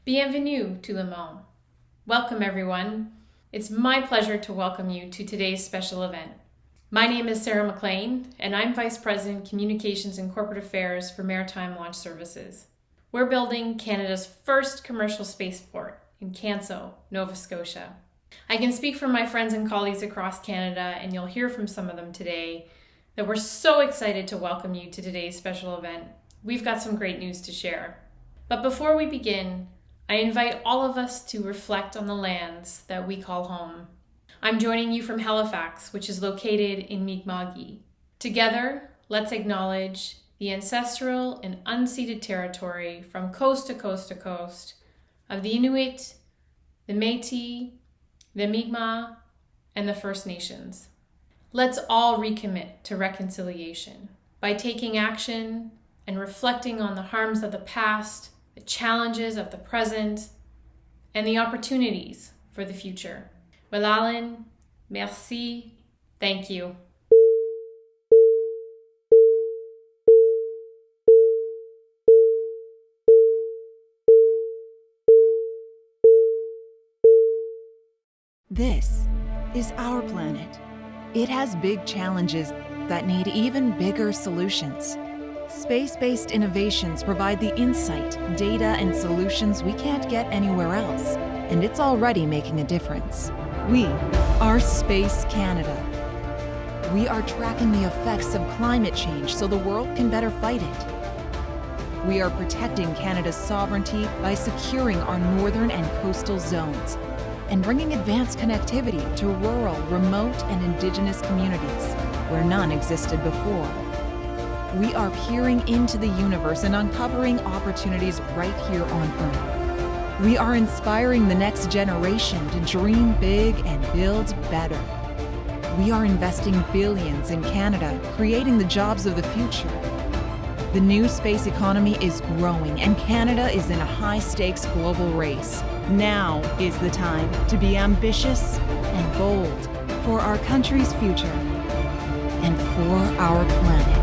Bienvenue tout le monde. Welcome everyone. It's my pleasure to welcome you to today's special event. My name is Sarah McLean, and I'm Vice President, Communications and Corporate Affairs for Maritime Launch Services. We're building Canada's first commercial spaceport in Canso, Nova Scotia. I can speak for my friends and colleagues across Canada, and you'll hear from some of them today, that we're so excited to welcome you to today's special event. We've got some great news to share. But before we begin, I invite all of us to reflect on the lands that we call home. I'm joining you from Halifax, which is located in Mi'kma'ki. Together, let's acknowledge the ancestral and unceded territory from coast to coast to coast of the Inuit, the Métis, the Mi'kmaq, and the First Nations. Let's all recommit to reconciliation by taking action and reflecting on the harms of the past, the challenges of the present, and the opportunities for the future. Magellan, merci, thank you. This is our planet. It has big challenges that need even bigger solutions. Space-based innovations provide the insight, data, and solutions we can't get anywhere else, and it's already making a difference. We are Space Canada. We are tracking the effects of climate change so the world can better fight it. We are protecting Canada's sovereignty by securing our northern and coastal zones and bringing advanced connectivity to rural, remote, and Indigenous communities where none existed before. We are peering into the universe and uncovering opportunities right here on Earth. We are inspiring the next generation to dream big and build better. We are investing billions in Canada, creating the jobs of the future. The new space economy is growing, and Canada is in a high-stakes global race. Now is the time to be ambitious and bold for our country's future and for our planet.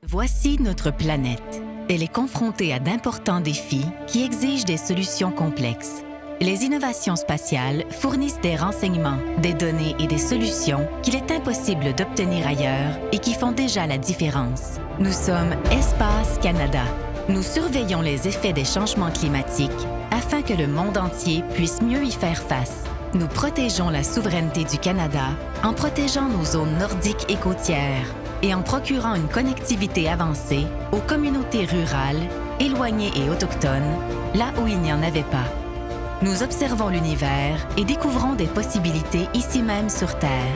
Voici notre planète. Elle est confrontée à d'importants défis qui exigent des solutions complexes. Les innovations spatiales fournissent des renseignements, des données et des solutions qu'il est impossible d'obtenir ailleurs et qui font déjà la différence. Nous sommes Espace Canada. Nous surveillons les effets des changements climatiques afin que le monde entier puisse mieux y faire face. Nous protégeons la souveraineté du Canada en protégeant nos zones nordiques et côtières et en procurant une connectivité avancée aux communautés rurales, éloignées et autochtones, là où il n'y en avait pas. Nous observons l'univers et découvrons des possibilités ici même sur Terre.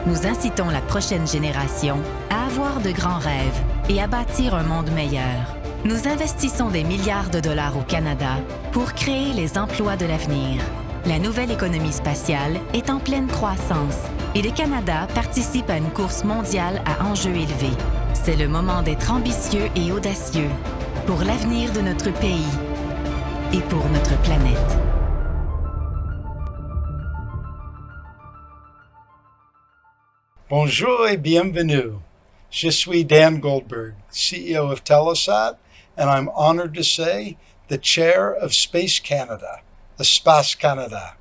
Nous incitons la prochaine génération à avoir de grands rêves et à bâtir un monde meilleur. Nous investissons des milliards de dollars au Canada pour créer les emplois de l'avenir. La nouvelle économie spatiale est en pleine croissance et le Canada participe à une course mondiale à enjeux élevés. C'est le moment d'être ambitieux et audacieux pour l'avenir de notre pays et pour notre planète. Bonjour et bienvenue. Je suis Dan Goldberg, CEO of Telesat, and I'm honored to say the chair of Space Canada, Espace Canada.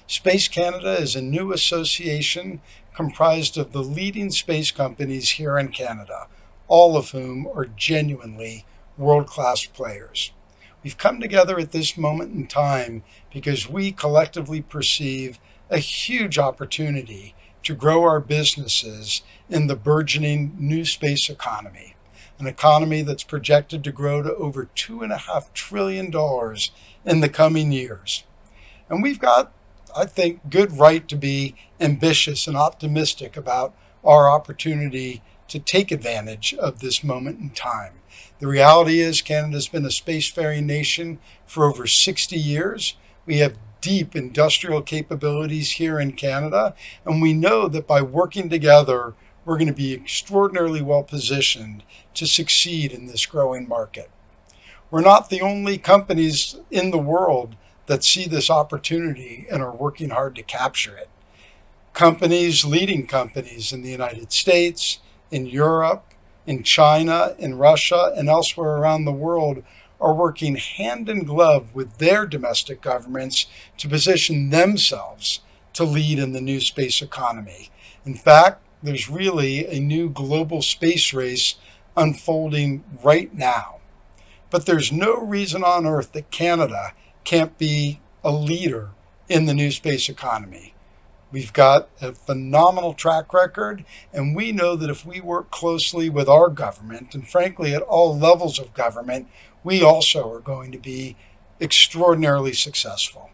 Space Canada is a new association comprised of the leading space companies here in Canada, all of whom are genuinely world-class players. We've come together at this moment in time because we collectively perceive a huge opportunity to grow our businesses in the burgeoning new space economy, an economy that's projected to grow to over $2.5 trillion in the coming years. And we've got, I think, good right to be ambitious and optimistic about our opportunity to take advantage of this moment in time. The reality is Canada's been a spacefaring nation for over 60 years. We have deep industrial capabilities here in Canada, and we know that by working together, we're going to be extraordinarily well positioned to succeed in this growing market. We're not the only companies in the world that see this opportunity and are working hard to capture it. Companies, leading companies in the United States, in Europe, in China, in Russia, and elsewhere around the world are working hand in glove with their domestic governments to position themselves to lead in the new space economy. In fact, there's really a new global space race unfolding right now. But there's no reason on earth that Canada can't be a leader in the new space economy. We've got a phenomenal track record, and we know that if we work closely with our government, and frankly at all levels of government, we also are going to be extraordinarily successful.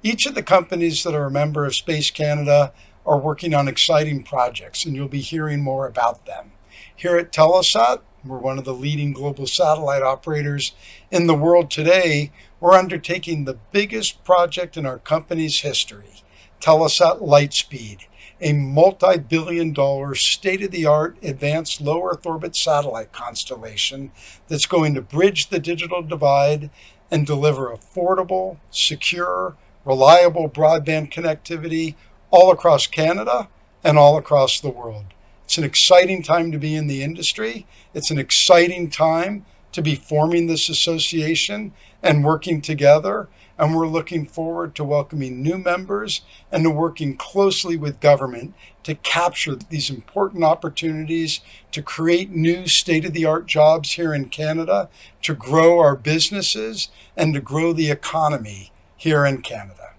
Each of the companies that are a member of Space Canada are working on exciting projects, and you'll be hearing more about them. Here at Telesat, we're one of the leading global satellite operators in the world today. We're undertaking the biggest project in our company's history, Telesat Lightspeed, a multi-billion-dollar state-of-the-art advanced low Earth orbit satellite constellation that's going to bridge the digital divide and deliver affordable, secure, reliable broadband connectivity all across Canada and all across the world. It's an exciting time to be in the industry. It's an exciting time to be forming this association and working together. And we're looking forward to welcoming new members and to working closely with government to capture these important opportunities to create new state-of-the-art jobs here in Canada, to grow our businesses, and to grow the economy here in Canada.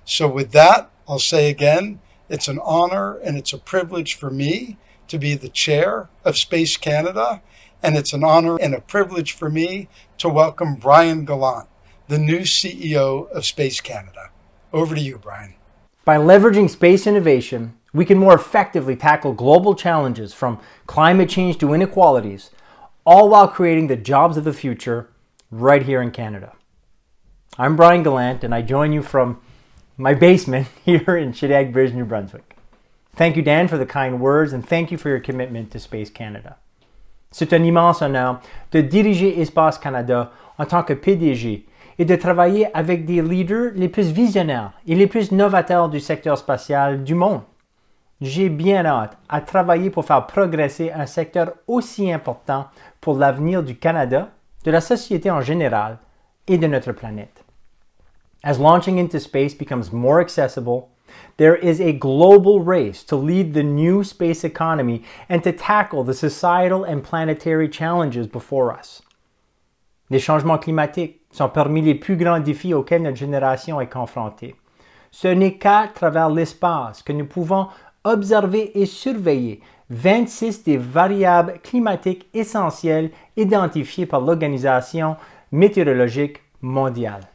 So with that, I'll say again, it's an honor and it's a privilege for me to be the chair of Space Canada, and it's an honor and a privilege for me to welcome Brian Gallant, the new CEO of Space Canada. Over to you, Brian. By leveraging space innovation, we can more effectively tackle global challenges from climate change to inequalities, all while creating the jobs of the future right here in Canada. I'm Brian Gallant, and I join you from my basement here in Chedague, New Brunswick. Thank you, Dan, for the kind words, and thank you for your commitment to Space Canada. C'est un immense honneur de diriger Espace Canada en tant que PDG et de travailler avec des leaders les plus visionnaires et les plus novateurs du secteur spatial du monde. J'ai bien hâte à travailler pour faire progresser un secteur aussi important pour l'avenir du Canada, de la société en général et de notre planète. As launching into space becomes more accessible, there is a global race to lead the new space economy and to tackle the societal and planetary challenges before us. Les changements climatiques sont parmi les plus grands défis auxquels notre génération est confrontée. Ce n'est qu'à travers l'espace que nous pouvons observer et surveiller 26 des variables climatiques essentielles identifiées par l'Organisation météorologique mondiale.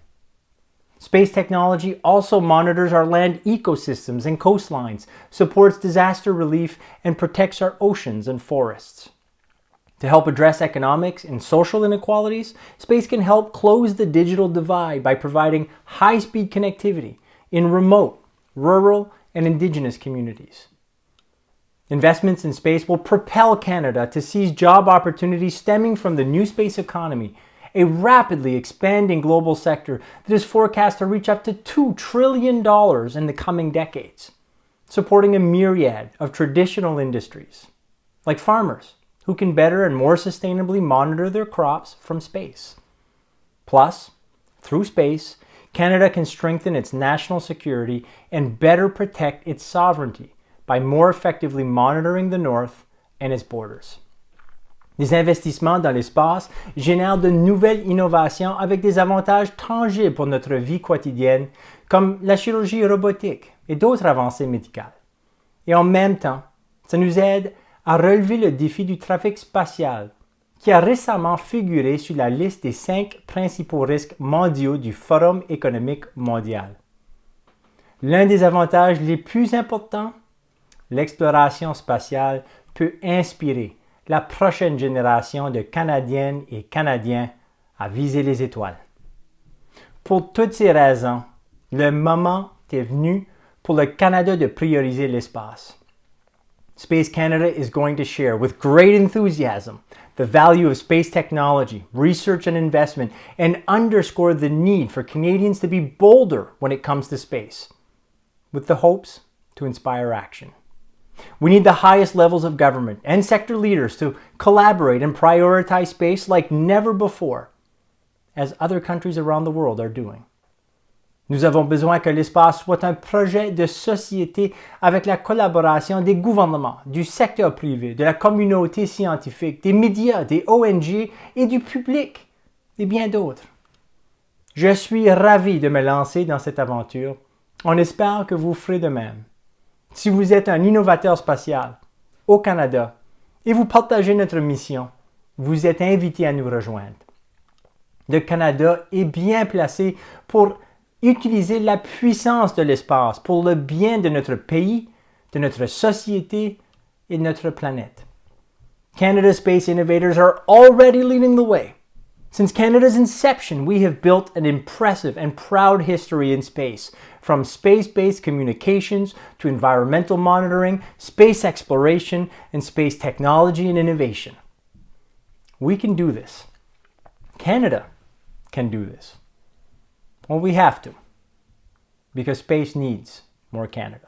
Space technology also monitors our land ecosystems and coastlines, supports disaster relief, and protects our oceans and forests. To help address economics and social inequalities, space can help close the digital divide by providing high-speed connectivity in remote, rural, and indigenous communities. Investments in space will propel Canada to seize job opportunities stemming from the new space economy, a rapidly expanding global sector that is forecast to reach up to $2 trillion in the coming decades, supporting a myriad of traditional industries, like farmers, who can better and more sustainably monitor their crops from space. Plus, through space, Canada can strengthen its national security and better protect its sovereignty by more effectively monitoring the North and its borders. Les investissements dans l'espace génèrent de nouvelles innovations avec des avantages tangibles pour notre vie quotidienne, comme la chirurgie robotique et d'autres avancées médicales. Et en même temps, ça nous aide à relever le défi du trafic spatial, qui a récemment figuré sur la liste des 5 principaux risques mondiaux du Forum économique mondial. L'un des avantages les plus importants, l'exploration spatiale peut inspirer la prochaine génération de Canadiennes et Canadiens à viser les étoiles. Pour toutes ces raisons, le moment est venu pour le Canada de prioriser l'espace. Space Canada is going to share with great enthusiasm the value of space technology, research and investment, and underscore the need for Canadians to be bolder when it comes to space, with the hopes to inspire action. We need the highest levels of government and sector leaders to collaborate and prioritize space like never before, as other countries around the world are doing. Nous avons besoin que l'espace soit un projet de société avec la collaboration des gouvernements, du secteur privé, de la communauté scientifique, des médias, des ONG et du public, et bien d'autres. Je suis ravi de me lancer dans cette aventure. On espère que vous ferez de même. Si vous êtes un innovateur spatial au Canada et vous partagez notre mission, vous êtes invité à nous rejoindre. Le Canada est bien placé pour utiliser la puissance de l'espace pour le bien de notre pays, de notre société et de notre planète. Canada's Space Innovators are already leading the way. Since Canada's inception, we have built an impressive and proud history in space, from space-based communications to environmental monitoring, space exploration, and space technology and innovation. We can do this. Canada can do this. Well, we have to, because space needs more Canada.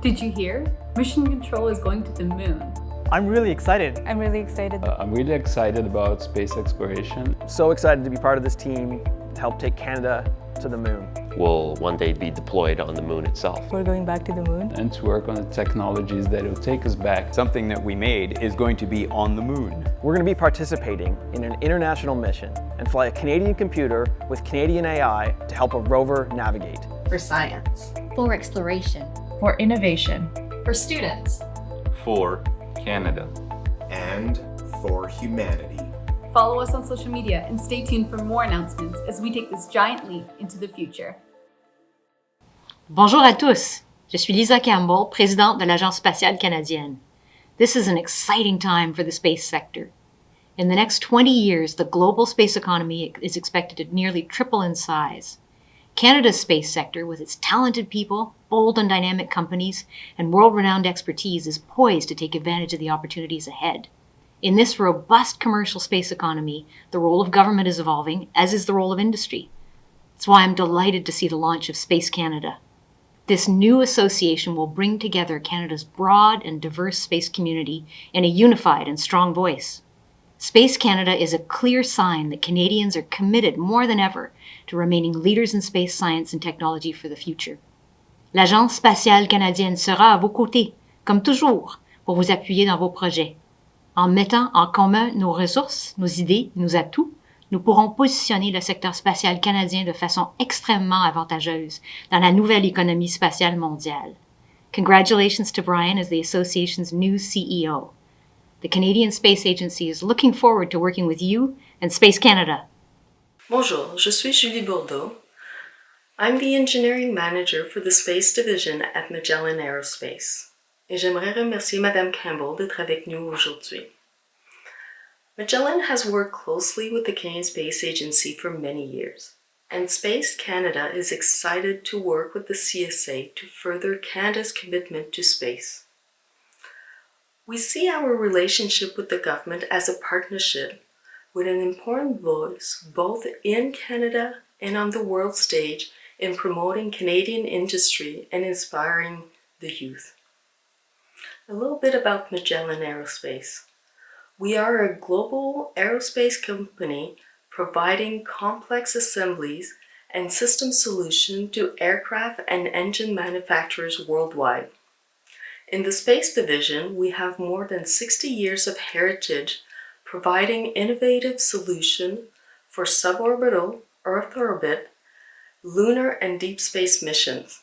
Did you hear? Mission Control is going to the moon. I'm really excited. I'm really excited. I'm really excited about space exploration. So excited to be part of this team to help take Canada to the moon. Will one day be deployed on the moon itself. We're going back to the moon. And to work on the technologies that will take us back. Something that we made is going to be on the moon. We're going to be participating in an international mission and fly a Canadian computer with Canadian AI to help a rover navigate. For science. For exploration. For innovation. For students. For Canada. And for humanity. Follow us on social media and stay tuned for more announcements as we take this giant leap into the future. Bonjour à tous. Je suis Lisa Campbell, présidente de l'Agence spatiale canadienne. This is an exciting time for the space sector. In the next 20 years, the global space economy is expected to nearly triple in size. Canada's space sector, with its talented people, bold and dynamic companies, and world-renowned expertise, is poised to take advantage of the opportunities ahead. In this robust commercial space economy, the role of government is evolving, as is the role of industry. That's why I'm delighted to see the launch of Space Canada. This new association will bring together Canada's broad and diverse space community in a unified and strong voice. Space Canada is a clear sign that Canadians are committed more than ever to remaining leaders in space science and technology for the future. L'Agence spatiale canadienne sera à vos côtés, comme toujours, pour vous appuyer dans vos projets. En mettant en commun nos ressources, nos idées, nos atouts, nous pourrons positionner le secteur spatial canadien de façon extrêmement avantageuse dans la nouvelle économie spatiale mondiale. Congratulations to Brian as the association's new CEO. The Canadian Space Agency is looking forward to working with you and Space Canada. Bonjour, je suis Julie Bourdeau. I'm the engineering manager for the Space Division at Magellan Aerospace. Et j'aimerais remercier Madame Campbell d'être avec nous aujourd'hui. Magellan has worked closely with the Canadian Space Agency for many years, and Space Canada is excited to work with the CSA to further Canada's commitment to space. We see our relationship with the government as a partnership with an important voice both in Canada and on the world stage in promoting Canadian industry and inspiring the youth. A little bit about Magellan Aerospace. We are a global aerospace company providing complex assemblies and system solutions to aircraft and engine manufacturers worldwide. In the Space Division, we have more than 60 years of heritage providing innovative solutions for suborbital, Earth orbit, lunar and deep space missions.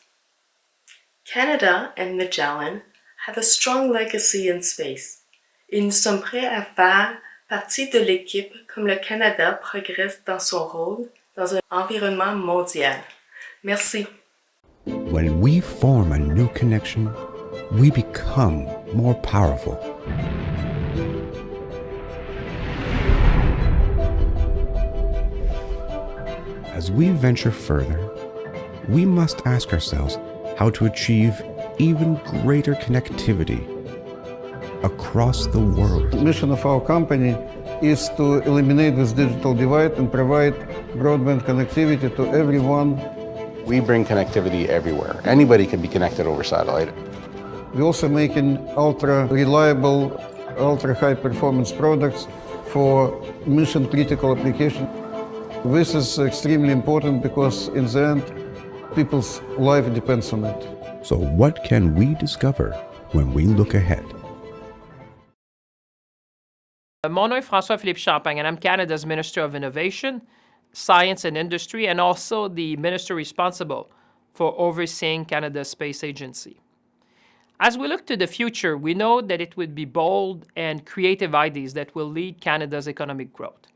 Canada and Magellan have a strong legacy in space, et nous sommes prêts à faire partie de l'équipe comme le Canada progresse dans son rôle dans un environnement mondial. Merci. When we form a new connection, we become more powerful. As we venture further, we must ask ourselves how to achieve even greater connectivity across the world. The mission of our company is to eliminate this digital divide and provide broadband connectivity to everyone We bring connectivity everywhere. Anybody can be connected over satellite. We're also making ultra-reliable, ultra-high-performance products for mission-critical applications. This is extremely important because in the end, people's life depends on it. So what can we discover when we look ahead? Mon nom est François-Philippe Champagne, and I'm Canada's Minister of Innovation, Science and Industry, and also the Minister responsible for overseeing Canada's Space Agency. As we look to the future, we know that it would be bold and creative ideas that will lead Canada's economic growth.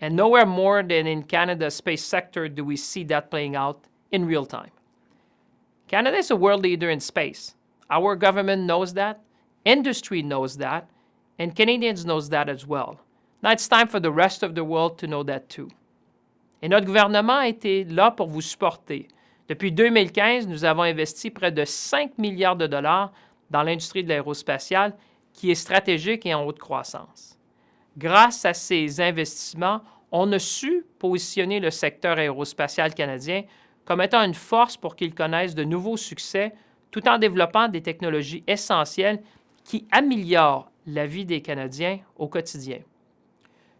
And nowhere more than in Canada's space sector do we see that playing out in real time. Canada is a world leader in space. Our government knows that, industry knows that, and Canadians knows that as well. Now it's time for the rest of the world to know that too. Et notre gouvernement a été là pour vous supporter. Depuis 2015, nous avons investi près de 5 milliards de dollars dans l'industrie de l'aérospatiale qui est stratégique et en haute croissance. Grâce à ces investissements, on a su positionner le secteur aérospatial canadien comme étant une force pour qu'il connaisse de nouveaux succès tout en développant des technologies essentielles qui améliorent la vie des Canadiens au quotidien.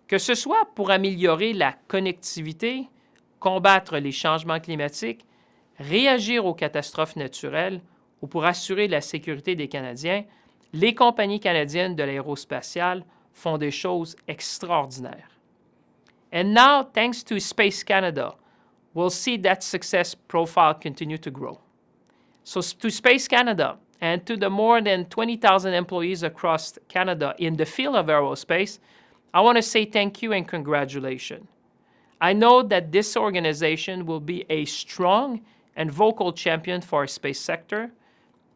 Que ce soit pour améliorer la connectivité, combattre les changements climatiques, réagir aux catastrophes naturelles ou pour assurer la sécurité des Canadiens, les compagnies canadiennes de l'aérospatiale font des choses extraordinaires. And now, thanks to Space Canada, we'll see that success profile continue to grow. So to Space Canada and to the more than 20,000 employees across Canada in the field of aerospace, I want to say thank you and congratulations. I know that this organization will be a strong and vocal champion for our space sector,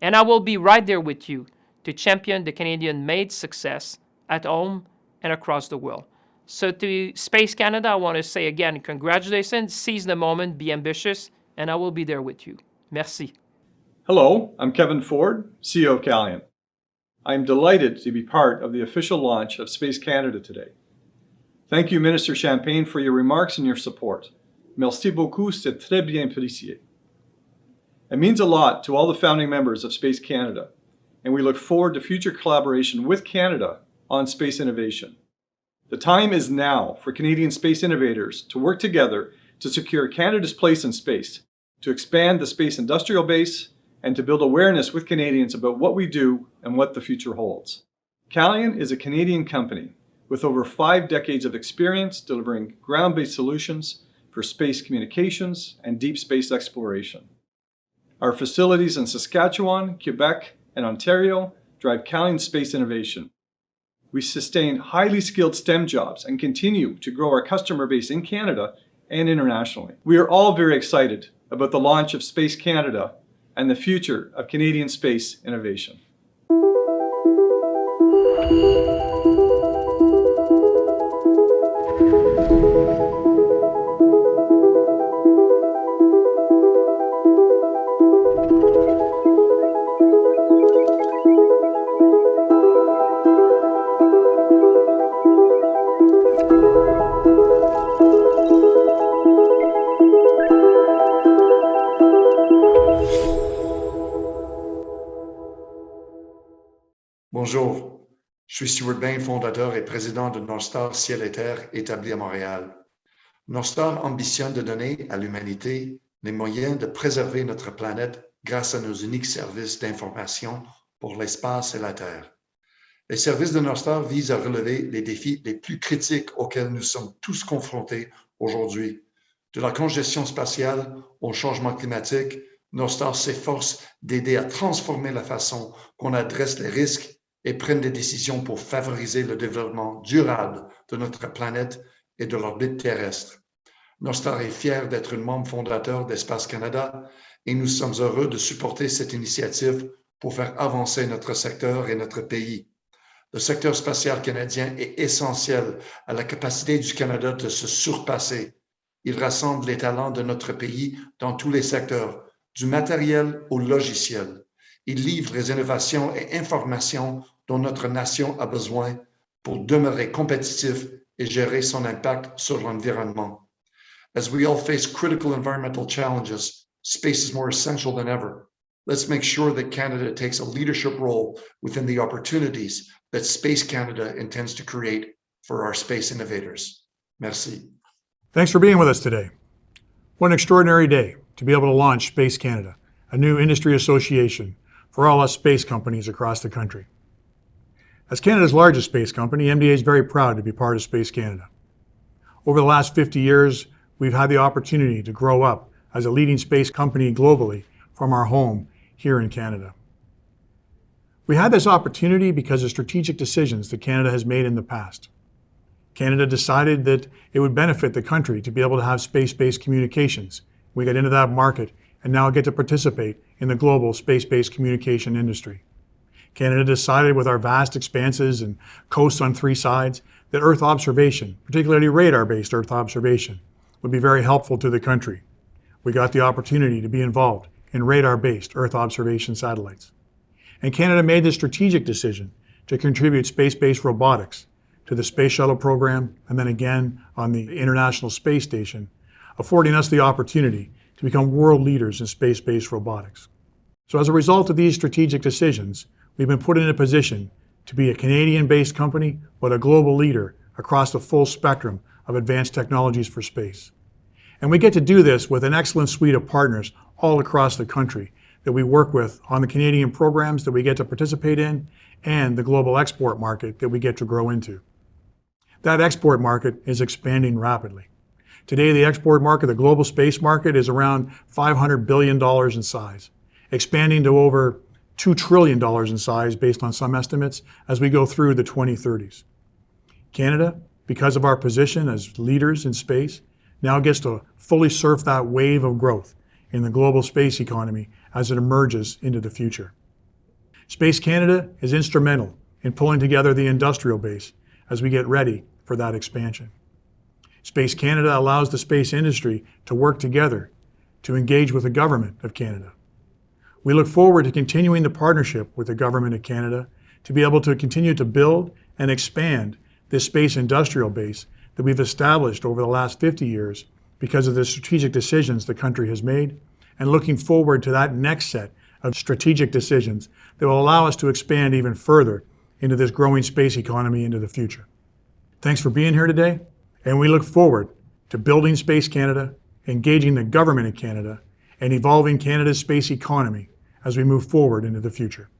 and I will be right there with you to champion the Canadian-made success at home and across the world. So to Space Canada, I want to say again, congratulations, seize the moment, be ambitious, and I will be there with you. Merci. Hello, I'm Kevin Ford, CEO of Calian. I am delighted to be part of the official launch of Space Canada today. Thank you, Minister Champagne, for your remarks and your support. Merci beaucoup, c'est très bien apprécié. It means a lot to all the founding members of Space Canada, and we look forward to future collaboration with Canada on space innovation. The time is now for Canadian space innovators to work together to secure Canada's place in space, to expand the space industrial base, and to build awareness with Canadians about what we do and what the future holds. Calian is a Canadian company with over 5 decades of experience delivering ground-based solutions for space communications and deep space exploration. Our facilities in Saskatchewan, Quebec, and Ontario drive Calian's space innovation. We sustain highly skilled STEM jobs and continue to grow our customer base in Canada and internationally. We are all very excited about the launch of Space Canada and the future of Canadian space innovation. Bonjour, je suis Stuart Bain, fondateur et président de Northstar Ciel et Terre établi à Montréal. Northstar ambitionne de donner à l'humanité les moyens de préserver notre planète grâce à nos uniques services d'information pour l'espace et la Terre. Les services de Northstar visent à relever les défis les plus critiques auxquels nous sommes tous confrontés aujourd'hui. De la congestion spatiale au changement climatique, Northstar s'efforce d'aider à transformer la façon qu'on adresse les risques et prennent des décisions pour favoriser le développement durable de notre planète et de l'orbite terrestre. Northstar est fier d'être un membre fondateur d'Espace Canada et nous sommes heureux de supporter cette initiative pour faire avancer notre secteur et notre pays. Le secteur spatial canadien est essentiel à la capacité du Canada de se surpasser. Il rassemble les talents de notre pays dans tous les secteurs, du matériel au logiciel. Il livre les innovations et informations dont notre nation a besoin pour demeurer compétitif et gérer son impact sur l'environnement. As we all face critical environmental challenges, space is more essential than ever. Let's make sure that Canada takes a leadership role within the opportunities that Space Canada intends to create for our space innovators. Merci. Thanks for being with us today. What an extraordinary day to be able to launch Space Canada, a new industry association for all us space companies across the country. As Canada's largest space company, MDA is very proud to be part of Space Canada. Over the last 50 years, we've had the opportunity to grow up as a leading space company globally from our home here in Canada. We had this opportunity because of strategic decisions that Canada has made in the past. Canada decided that it would benefit the country to be able to have space-based communications. We got into that market and now get to participate in the global space-based communication industry. Canada decided with our vast expanses and coasts on 3 sides that Earth observation, particularly radar-based Earth observation, would be very helpful to the country. We got the opportunity to be involved in radar-based Earth observation satellites. And Canada made the strategic decision to contribute space-based robotics to the Space Shuttle program and then again on the International Space Station, affording us the opportunity to become world leaders in space-based robotics. So as a result of these strategic decisions, we've been put in a position to be a Canadian-based company, but a global leader across the full spectrum of advanced technologies for space. And we get to do this with an excellent suite of partners all across the country that we work with on the Canadian programs that we get to participate in and the global export market that we get to grow into. That export market is expanding rapidly. Today, the export market, the global space market, is around $500 billion in size, expanding to over $2 trillion in size based on some estimates as we go through the 2030s. Canada, because of our position as leaders in space, now gets to fully surf that wave of growth in the global space economy as it emerges into the future. Space Canada is instrumental in pulling together the industrial base as we get ready for that expansion. Space Canada allows the space industry to work together to engage with the Government of Canada. We look forward to continuing the partnership with the Government of Canada to be able to continue to build and expand this space industrial base that we've established over the last 50 years because of the strategic decisions the country has made, and looking forward to that next set of strategic decisions that will allow us to expand even further into this growing space economy into the future. Thanks for being here today, and we look forward to building Space Canada, engaging the Government of Canada, and evolving Canada's space economy as we move forward into the future.